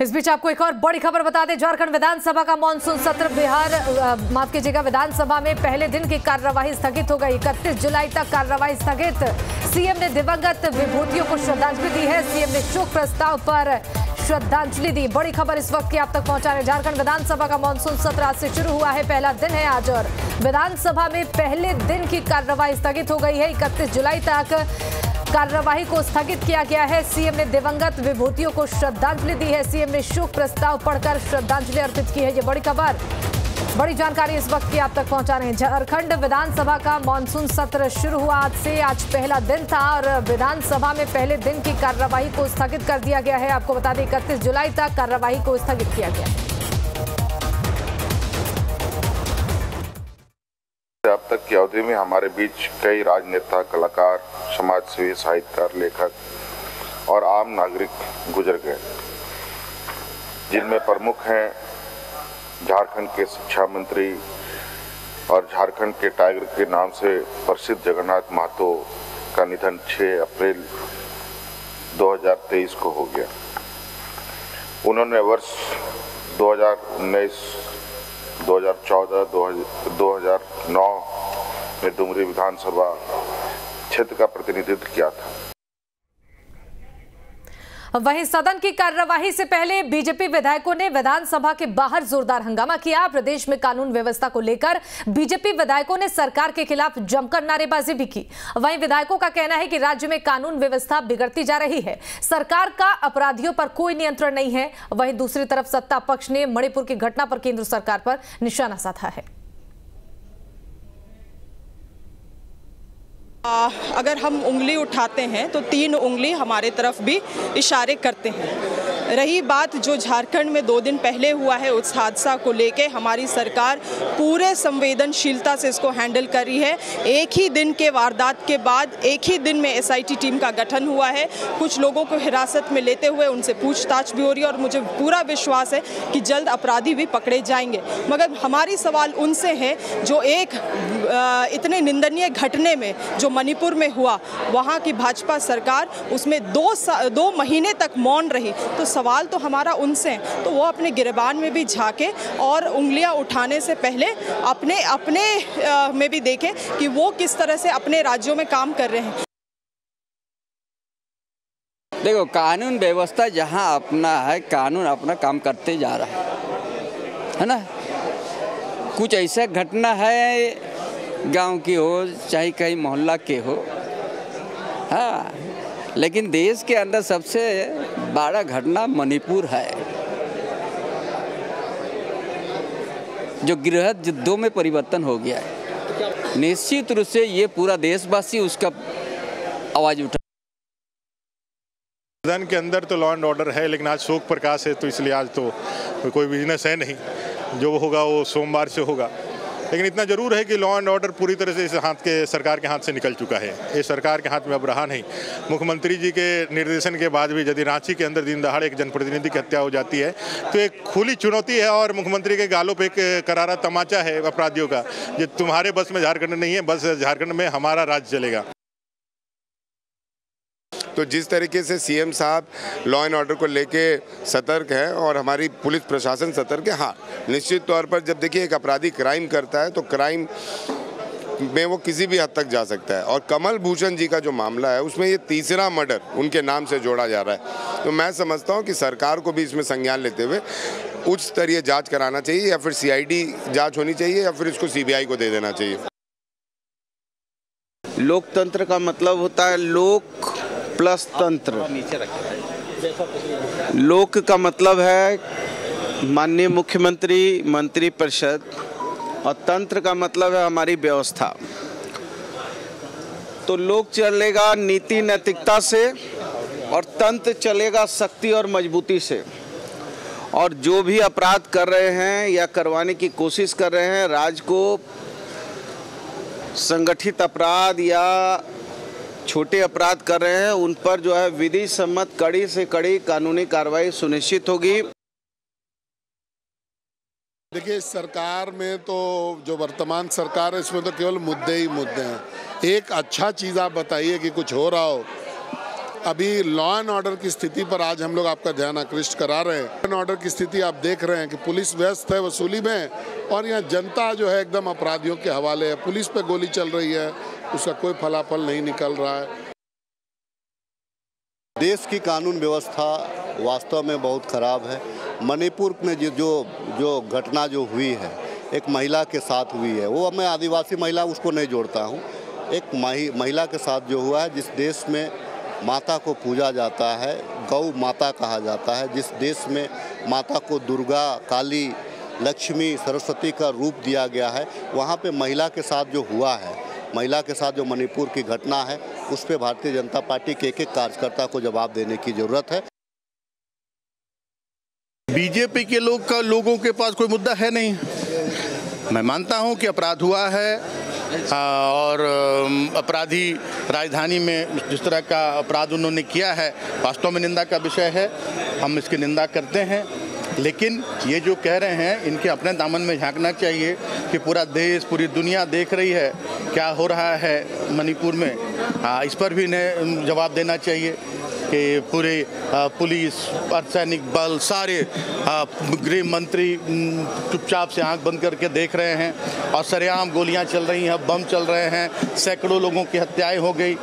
इस बीच आपको एक और बड़ी खबर बता दें, झारखंड विधानसभा का मानसून सत्र विधानसभा में पहले दिन की कार्यवाही स्थगित हो गई। 31 जुलाई तक कार्यवाही स्थगित। सीएम ने दिवंगत विभूतियों को श्रद्धांजलि दी है। सीएम ने शोक प्रस्ताव पर श्रद्धांजलि दी। बड़ी खबर इस वक्त की आप तक पहुंचा रहे। झारखंड विधानसभा का मानसून सत्र आज से शुरू हुआ है। पहला दिन है आज और विधानसभा में पहले दिन की कार्यवाही स्थगित हो गई है। 31 जुलाई तक कार्यवाही को स्थगित किया गया है। सीएम ने दिवंगत विभूतियों को श्रद्धांजलि दी है। सीएम ने शोक प्रस्ताव पढ़कर श्रद्धांजलि अर्पित की है। ये बड़ी खबर, बड़ी जानकारी इस वक्त की आप तक पहुंचा रहे हैं। झारखंड विधानसभा का मानसून सत्र शुरू हुआ आज से। आज पहला दिन था और विधानसभा में पहले दिन की कार्यवाही को स्थगित कर दिया गया है। आपको बता दें 31 जुलाई तक कार्यवाही को स्थगित किया गया है। अब तक की अवधि में हमारे बीच कई राजनेता, कलाकार, समाजसेवी, साहित्यकार, लेखक और आम नागरिक गुजर गए, जिनमें प्रमुख हैं झारखंड के शिक्षा मंत्री और झारखंड के टाइगर के नाम से प्रसिद्ध जगन्नाथ महतो का निधन 6 अप्रैल 2023 को हो गया। उन्होंने वर्ष 2019, 2014, 2009 में डुमरी विधानसभा क्षेत्र का प्रतिनिधित्व किया था। वहीं सदन की कार्यवाही से पहले बीजेपी विधायकों ने विधानसभा के बाहर जोरदार हंगामा किया। प्रदेश में कानून व्यवस्था को लेकर बीजेपी विधायकों ने सरकार के खिलाफ जमकर नारेबाजी भी की। वहीं विधायकों का कहना है कि राज्य में कानून व्यवस्था बिगड़ती जा रही है, सरकार का अपराधियों पर कोई नियंत्रण नहीं है। वहीं दूसरी तरफ सत्ता पक्ष ने मणिपुर की घटना पर केंद्र सरकार पर निशाना साधा है। अगर हम उंगली उठाते हैं तो 3 उंगली हमारे तरफ भी इशारे करते हैं। रही बात जो झारखंड में 2 दिन पहले हुआ है, उस हादसा को लेके हमारी सरकार पूरे संवेदनशीलता से इसको हैंडल कर रही है। एक ही दिन के वारदात के बाद एक ही दिन में एसआईटी टीम का गठन हुआ है। कुछ लोगों को हिरासत में लेते हुए उनसे पूछताछ भी हो रही है और मुझे पूरा विश्वास है कि जल्द अपराधी भी पकड़े जाएंगे। मगर हमारी सवाल उनसे है जो एक इतने निंदनीय घटने में जो मणिपुर में हुआ, वहाँ की भाजपा सरकार उसमें 2 महीने तक मौन रही। तो सवाल तो हमारा उनसे है, तो वो अपने गिरबान में भी झांके और उंगलियां उठाने से पहले अपने में भी देखें कि वो किस तरह से अपने राज्यों में काम कर रहे हैं। देखो, कानून व्यवस्था जहां अपना है, कानून अपना काम करते जा रहा है ना। कुछ ऐसा घटना है गांव की हो चाहे कहीं मोहल्ला के हो, हाँ, लेकिन देश के अंदर सबसे बड़ा घटना मणिपुर है, जो गृह युद्धों में परिवर्तन हो गया है। निश्चित रूप से ये पूरा देशवासी उसका आवाज उठा। सदन के अंदर तो लॉ एंड ऑर्डर है, लेकिन आज शोक प्रकाश है, तो इसलिए आज तो कोई बिजनेस है नहीं। जो होगा वो सोमवार से होगा। लेकिन इतना जरूर है कि लॉ एंड ऑर्डर पूरी तरह से इस सरकार के हाथ से निकल चुका है। ये सरकार के हाथ में अब रहा नहीं। मुख्यमंत्री जी के निर्देशन के बाद भी यदि रांची के अंदर दिन दहाड़े एक जनप्रतिनिधि की हत्या हो जाती है तो एक खुली चुनौती है और मुख्यमंत्री के गालों पे एक करारा तमाचा है अपराधियों का। ये तुम्हारे बस में झारखंड नहीं है, बस झारखंड में हमारा राज चलेगा। तो जिस तरीके से सीएम साहब लॉ एंड ऑर्डर को लेके सतर्क हैं और हमारी पुलिस प्रशासन सतर्क है, हाँ, निश्चित तौर पर जब देखिए एक अपराधी क्राइम करता है तो क्राइम में वो किसी भी हद तक जा सकता है। और कमल भूषण जी का जो मामला है उसमें ये तीसरा मर्डर उनके नाम से जोड़ा जा रहा है। तो मैं समझता हूँ कि सरकार को भी इसमें संज्ञान लेते हुए उच्च स्तरीय जाँच कराना चाहिए, या फिर CID जाँच होनी चाहिए, या फिर इसको CBI को दे देना चाहिए। लोकतंत्र का मतलब होता है लोक प्लस तंत्र। लोक का मतलब है माननीय मुख्यमंत्री, मंत्रिपरिषद, और तंत्र का मतलब है हमारी व्यवस्था। तो लोक चलेगा नीति नैतिकता से और तंत्र चलेगा शक्ति और मजबूती से। और जो भी अपराध कर रहे हैं या करवाने की कोशिश कर रहे हैं, राज्य को संगठित अपराध या छोटे अपराध कर रहे हैं, उन पर जो है विधि सम्मत कड़ी से कड़ी कानूनी कार्रवाई सुनिश्चित होगी। देखिए, सरकार में तो जो वर्तमान सरकार है इसमें तो केवल मुद्दे ही मुद्दे हैं। एक अच्छा चीज़ आप बताइए कि कुछ हो रहा हो। अभी लॉ एंड ऑर्डर की स्थिति पर आज हम लोग आपका ध्यान आकृष्ट करा रहे हैं। लॉ एंड ऑर्डर की स्थिति आप देख रहे हैं कि पुलिस व्यस्त है वसूली में, और यहाँ जनता जो है एकदम अपराधियों के हवाले है। पुलिस पे गोली चल रही है, उसका कोई फलाफल नहीं निकल रहा है। देश की कानून व्यवस्था वास्तव में बहुत खराब है। मणिपुर में जो घटना जो हुई है, एक महिला के साथ हुई है, वो मैं आदिवासी महिला उसको नहीं जोड़ता हूँ, एक महिला के साथ जो हुआ है, जिस देश में माता को पूजा जाता है, गौ माता कहा जाता है, जिस देश में माता को दुर्गा, काली, लक्ष्मी, सरस्वती का रूप दिया गया है, वहाँ पे महिला के साथ जो हुआ है, महिला के साथ जो मणिपुर की घटना है, उस पे भारतीय जनता पार्टी के एक कार्यकर्ता को जवाब देने की जरूरत है। बीजेपी के लोगों के पास कोई मुद्दा है नहीं। मैं मानता हूं कि अपराध हुआ है और अपराधी राजधानी में जिस तरह का अपराध उन्होंने किया है, वास्तव में निंदा का विषय है। हम इसकी निंदा करते हैं, लेकिन ये जो कह रहे हैं, इनके अपने दामन में झांकना चाहिए कि पूरा देश, पूरी दुनिया देख रही है क्या हो रहा है मणिपुर में। इस पर भी इन्हें जवाब देना चाहिए कि पूरे पुलिस, अर्धसैनिक बल, सारे गृह मंत्री चुपचाप से आंख बंद करके देख रहे हैं और सरेआम गोलियां चल रही हैं, बम चल रहे हैं, सैकड़ों लोगों की हत्याएं हो गई।